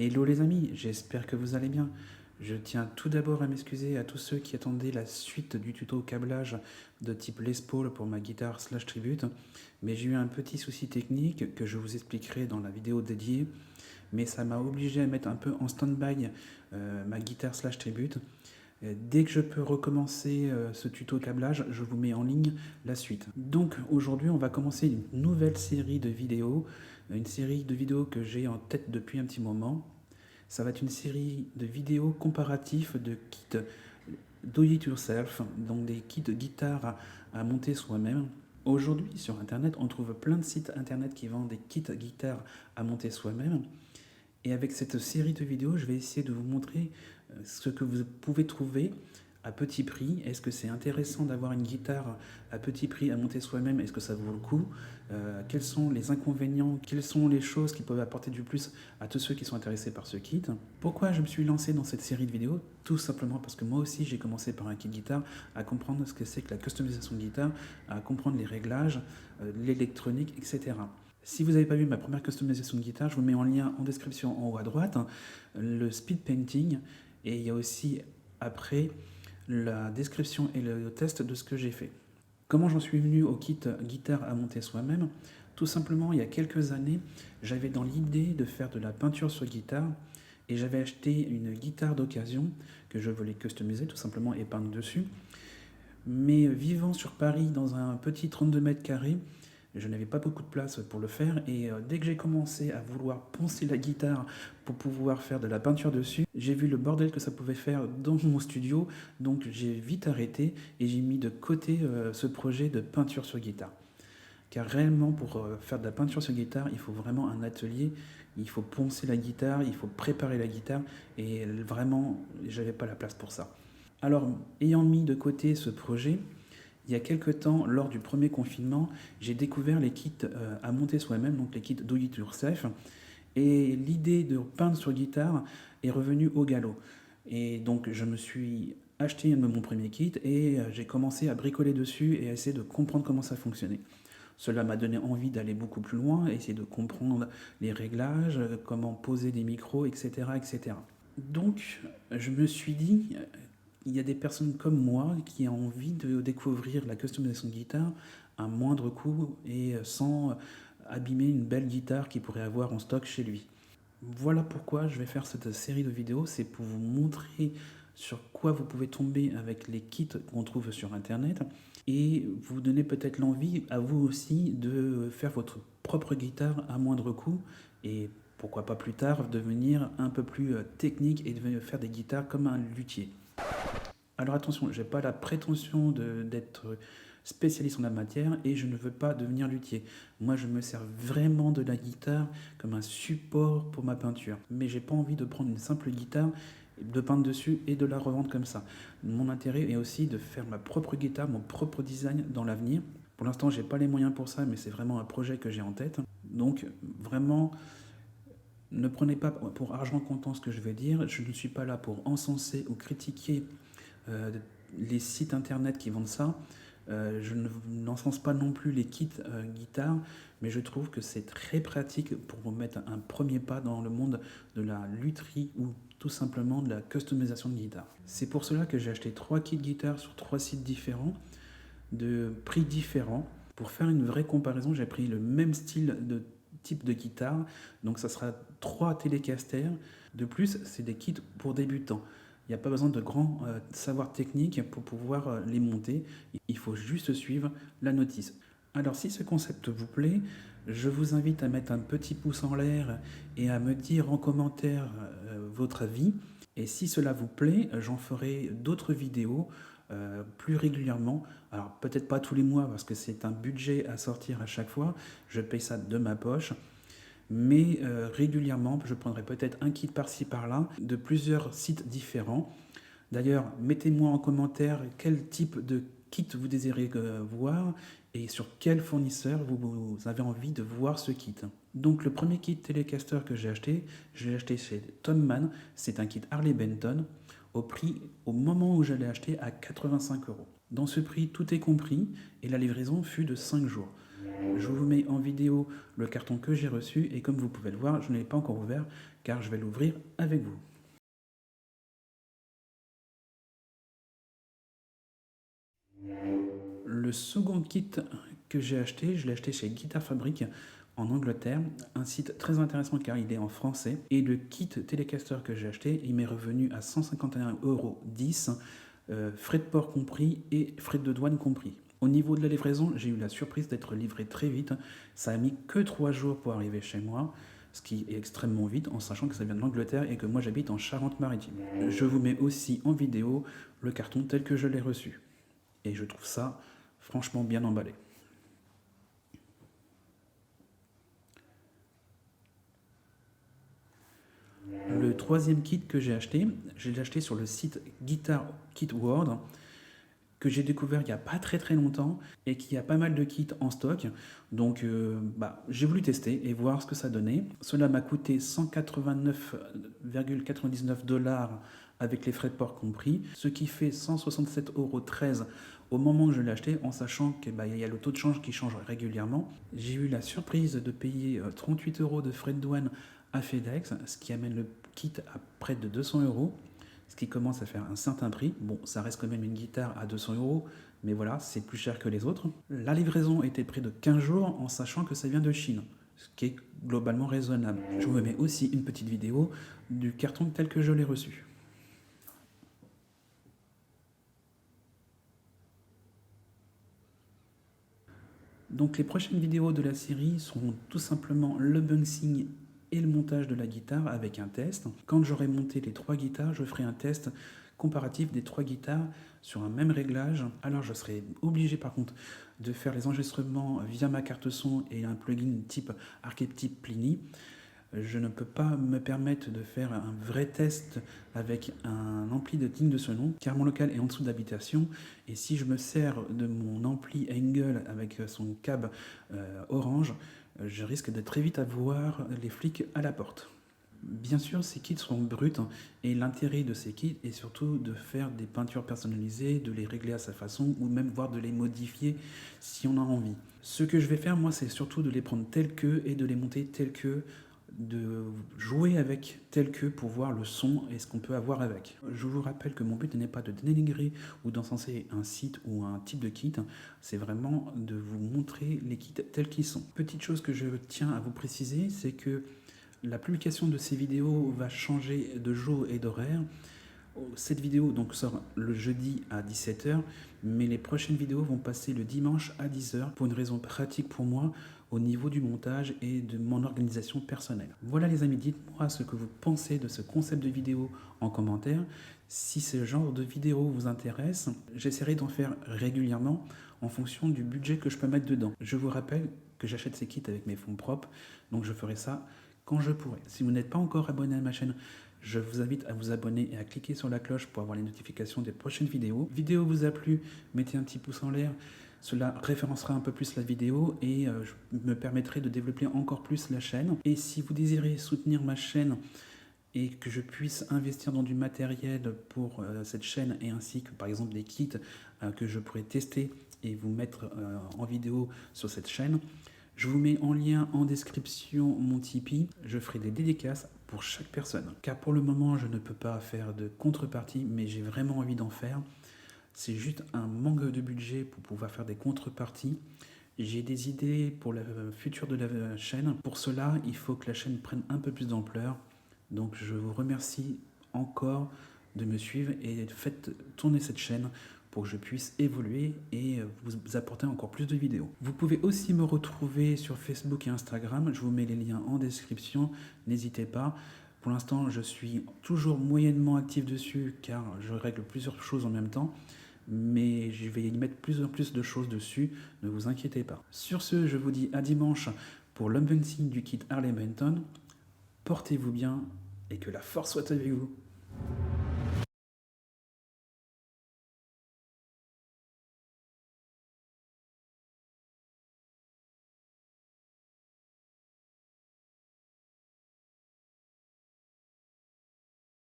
Hello les amis, j'espère que vous allez bien. Je tiens tout d'abord à m'excuser à tous ceux qui attendaient la suite du tuto câblage de type Les Paul pour ma guitare slash tribute, mais j'ai eu un petit souci technique que je vous expliquerai dans la vidéo dédiée, mais ça m'a obligé à mettre un peu en stand-by ma guitare slash tribute. Dès que je peux recommencer ce tuto câblage, je vous mets en ligne la suite. Donc aujourd'hui, on va commencer une nouvelle série de vidéos, une série de vidéos que j'ai en tête depuis un petit moment. Ça va être une série de vidéos comparatifs de kits do it yourself, donc des kits de guitare à monter soi-même. Aujourd'hui, sur Internet, on trouve plein de sites Internet qui vendent des kits guitare à monter soi-même. Et avec cette série de vidéos, je vais essayer de vous montrer ce que vous pouvez trouver à petit prix. Est-ce que c'est intéressant d'avoir une guitare à petit prix à monter soi-même? Est-ce que ça vaut le coup? Quels sont les inconvénients? Quelles sont les choses qui peuvent apporter du plus à tous ceux qui sont intéressés par ce kit? Pourquoi je me suis lancé dans cette série de vidéos? Tout simplement parce que moi aussi j'ai commencé par un kit guitare, à comprendre ce que c'est que la customisation de guitare, à comprendre les réglages, l'électronique, etc. Si vous n'avez pas vu ma première customisation de guitare, je vous mets en lien en description en haut à droite, le speed painting, et il y a aussi après la description et le test de ce que j'ai fait. Comment j'en suis venu au kit guitare à monter soi-même? Tout simplement, il y a quelques années, j'avais dans l'idée de faire de la peinture sur guitare, et j'avais acheté une guitare d'occasion que je voulais customiser, tout simplement, et peindre dessus. Mais vivant sur Paris dans un petit 32 mètres carrés, je n'avais pas beaucoup de place pour le faire et dès que j'ai commencé à vouloir poncer la guitare pour pouvoir faire de la peinture dessus, j'ai vu le bordel que ça pouvait faire dans mon studio, donc j'ai vite arrêté et j'ai mis de côté ce projet de peinture sur guitare. Car réellement pour faire de la peinture sur guitare, il faut vraiment un atelier, il faut poncer la guitare, il faut préparer la guitare et vraiment j'avais pas la place pour ça. Alors ayant mis de côté ce projet, il y a quelques temps, lors du premier confinement, j'ai découvert les kits à monter soi-même, donc les kits do it yourself. Et l'idée de peindre sur guitare est revenue au galop. Et donc je me suis acheté mon premier kit et j'ai commencé à bricoler dessus et à essayer de comprendre comment ça fonctionnait. Cela m'a donné envie d'aller beaucoup plus loin, essayer de comprendre les réglages, comment poser des micros, etc., etc. Donc je me suis dit, il y a des personnes comme moi qui ont envie de découvrir la customisation de guitare à moindre coût et sans abîmer une belle guitare qu'il pourrait avoir en stock chez lui. Voilà pourquoi je vais faire cette série de vidéos, c'est pour vous montrer sur quoi vous pouvez tomber avec les kits qu'on trouve sur Internet et vous donner peut-être l'envie à vous aussi de faire votre propre guitare à moindre coût et pourquoi pas plus tard devenir un peu plus technique et de faire des guitares comme un luthier. Alors attention, je n'ai pas la prétention d'être spécialiste en la matière et je ne veux pas devenir luthier. Moi, je me sers vraiment de la guitare comme un support pour ma peinture. Mais j'ai pas envie de prendre une simple guitare, de peindre dessus et de la revendre comme ça. Mon intérêt est aussi de faire ma propre guitare, mon propre design dans l'avenir. Pour l'instant, j'ai pas les moyens pour ça, mais c'est vraiment un projet que j'ai en tête. Donc, vraiment, ne prenez pas pour argent comptant ce que je vais dire. Je ne suis pas là pour encenser ou critiquer les sites internet qui vendent ça. Je n'encense pas non plus les kits guitare, mais je trouve que c'est très pratique pour vous mettre un premier pas dans le monde de la lutherie ou tout simplement de la customisation de guitare. C'est pour cela que j'ai acheté 3 kits guitare sur 3 sites différents, de prix différents. Pour faire une vraie comparaison, j'ai pris le même style de type de guitare, donc ça sera 3 télécasters. De plus, c'est des kits pour débutants. Il n'y a pas besoin de grands savoirs techniques pour pouvoir les monter. Il faut juste suivre la notice. Alors si ce concept vous plaît, je vous invite à mettre un petit pouce en l'air et à me dire en commentaire votre avis. Et si cela vous plaît, j'en ferai d'autres vidéos plus régulièrement. Alors peut-être pas tous les mois parce que c'est un budget à sortir à chaque fois. Je paye ça de ma poche. Mais régulièrement, je prendrai peut-être un kit par-ci par-là de plusieurs sites différents. D'ailleurs, mettez-moi en commentaire quel type de kit vous désirez voir et sur quel fournisseur vous avez envie de voir ce kit. Donc le premier kit Telecaster que j'ai acheté chez Tom Mann. C'est un kit Harley Benton au prix, au moment où je l'ai acheté, à 85 €. Dans ce prix, tout est compris et la livraison fut de 5 jours. Je vous mets en vidéo le carton que j'ai reçu et comme vous pouvez le voir, je ne l'ai pas encore ouvert car je vais l'ouvrir avec vous. Le second kit que j'ai acheté, je l'ai acheté chez Guitar Fabric en Angleterre, un site très intéressant car il est en français. Et le kit Telecaster que j'ai acheté, il m'est revenu à 151,10 €, frais de port compris et frais de douane compris. Au niveau de la livraison, j'ai eu la surprise d'être livré très vite. Ça a mis que 3 jours pour arriver chez moi, ce qui est extrêmement vite en sachant que ça vient de l'Angleterre et que moi j'habite en Charente-Maritime. Je vous mets aussi en vidéo le carton tel que je l'ai reçu. Et je trouve ça franchement bien emballé. Le troisième kit que j'ai acheté, je l'ai acheté sur le site Guitar Kit World, que j'ai découvert il n'y a pas très longtemps et qui a pas mal de kits en stock. Donc j'ai voulu tester et voir ce que ça donnait. Cela m'a coûté 189,99 $ avec les frais de port compris, ce qui fait 167,13 € au moment où je l'ai acheté, en sachant qu'il y a le taux de change qui change régulièrement. J'ai eu la surprise de payer 38 € de frais de douane à FedEx, ce qui amène le kit à près de 200 €, ce qui commence à faire un certain prix. Bon, ça reste quand même une guitare à 200 €, mais voilà, c'est plus cher que les autres. La livraison était près de 15 jours, en sachant que ça vient de Chine, ce qui est globalement raisonnable. Je vous mets aussi une petite vidéo du carton tel que je l'ai reçu. Donc les prochaines vidéos de la série seront tout simplement l'unboxing et le montage de la guitare avec un test. Quand j'aurai monté les 3 guitares, je ferai un test comparatif des 3 guitares sur un même réglage. Alors je serai obligé par contre de faire les enregistrements via ma carte son et un plugin type Archetype Plini. Je ne peux pas me permettre de faire un vrai test avec un ampli de digne de ce nom, car mon local est en dessous d'habitation, et si je me sers de mon ampli Engel avec son cab orange, je risque de très vite avoir les flics à la porte. Bien sûr, ces kits sont bruts et l'intérêt de ces kits est surtout de faire des peintures personnalisées, de les régler à sa façon ou même voire de les modifier si on a envie. Ce que je vais faire moi, c'est surtout de les prendre tels que et de les monter tels que, de jouer avec tel que pour voir le son et ce qu'on peut avoir avec. Je vous rappelle que mon but n'est pas de dénigrer ou d'encenser un site ou un type de kit, c'est vraiment de vous montrer les kits tels qu'ils sont. Petite chose que je tiens à vous préciser, c'est que la publication de ces vidéos va changer de jour et d'horaire. Cette vidéo donc sort le jeudi à 17 h, mais les prochaines vidéos vont passer le dimanche à 10 h pour une raison pratique pour moi au niveau du montage et de mon organisation personnelle. Voilà les amis, dites-moi ce que vous pensez de ce concept de vidéo en commentaire. Si ce genre de vidéo vous intéresse, j'essaierai d'en faire régulièrement en fonction du budget que je peux mettre dedans. Je vous rappelle que j'achète ces kits avec mes fonds propres, donc je ferai ça quand je pourrai. Si vous n'êtes pas encore abonné à ma chaîne, je vous invite à vous abonner et à cliquer sur la cloche pour avoir les notifications des prochaines vidéos. Vidéo vous a plu, mettez un petit pouce en l'air. Cela référencera un peu plus la vidéo et me permettrait de développer encore plus la chaîne. Et si vous désirez soutenir ma chaîne et que je puisse investir dans du matériel pour cette chaîne et ainsi que par exemple des kits que je pourrais tester et vous mettre en vidéo sur cette chaîne, je vous mets en lien en description mon Tipeee. Je ferai des dédicaces pour chaque personne. Car pour le moment, je ne peux pas faire de contrepartie, mais j'ai vraiment envie d'en faire. C'est juste un manque de budget pour pouvoir faire des contreparties. J'ai des idées pour le futur de la chaîne. Pour cela, il faut que la chaîne prenne un peu plus d'ampleur. Donc je vous remercie encore de me suivre et faites tourner cette chaîne pour que je puisse évoluer et vous apporter encore plus de vidéos. Vous pouvez aussi me retrouver sur Facebook et Instagram, je vous mets les liens en description, n'hésitez pas. Pour l'instant, je suis toujours moyennement actif dessus car je règle plusieurs choses en même temps, mais je vais y mettre plus en plus de choses dessus, ne vous inquiétez pas. Sur ce, je vous dis à dimanche pour l'unboxing du kit Harley Benton. Portez-vous bien et que la force soit avec vous.